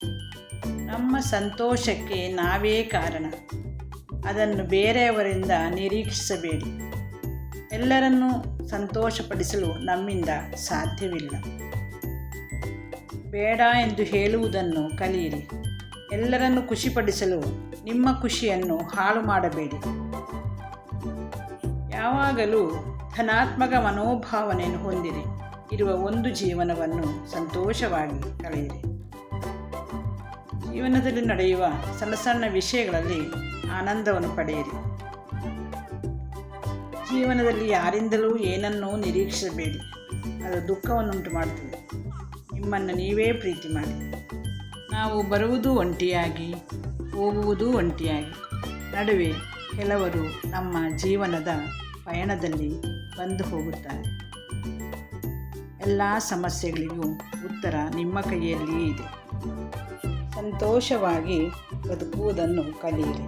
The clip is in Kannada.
ನಮ್ಮ ಸಂತೋಷಕ್ಕೆ ನಾವೇ ಕಾರಣ. ಅದನ್ನು ಬೇರೆಯವರಿಂದ ನಿರೀಕ್ಷಿಸಬೇಡಿ. ಎಲ್ಲರನ್ನೂ ಸಂತೋಷಪಡಿಸಲು ನಮ್ಮಿಂದ ಸಾಧ್ಯವಿಲ್ಲ. ಬೇಡ ಎಂದು ಹೇಳುವುದನ್ನು ಕಲಿಯಿರಿ. ಎಲ್ಲರನ್ನು ಖುಷಿಪಡಿಸಲು ನಿಮ್ಮ ಖುಷಿಯನ್ನು ಹಾಳು ಮಾಡಬೇಡಿ. ಯಾವಾಗಲೂ ಧನಾತ್ಮಕ ಮನೋಭಾವನೆಯನ್ನು ಹೊಂದಿರಿ. ಇರುವ ಒಂದು ಜೀವನವನ್ನು ಸಂತೋಷವಾಗಿ ಕಳೆಯಿರಿ. ಜೀವನದಲ್ಲಿ ನಡೆಯುವ ಸಣ್ಣ ಸಣ್ಣ ವಿಷಯಗಳಲ್ಲಿ ಆನಂದವನ್ನು ಪಡೆಯಿರಿ. ಜೀವನದಲ್ಲಿ ಯಾರಿಂದಲೂ ಏನನ್ನೂ ನಿರೀಕ್ಷಿಸಬೇಡಿ. ಅದು ದುಃಖವನ್ನುಂಟು ಮಾಡುತ್ತದೆ. ನಿಮ್ಮನ್ನು ನೀವೇ ಪ್ರೀತಿ ಮಾಡಿ. ನಾವು ಬರುವುದು ಒಂಟಿಯಾಗಿ, ಹೋಗುವುದೂ ಒಂಟಿಯಾಗಿ. ನಡುವೆ ಕೆಲವರು ನಮ್ಮ ಜೀವನದ ಪಯಣದಲ್ಲಿ ಬಂದು ಹೋಗುತ್ತಾರೆ. ಎಲ್ಲ ಸಮಸ್ಯೆಗಳಿಗೂ ಉತ್ತರ ನಿಮ್ಮ ಕೈಯಲ್ಲಿಯೇ ಇದೆ. ಸಂತೋಷವಾಗಿ ಬದುಕುವುದನ್ನು ಕಲಿಯಿರಿ.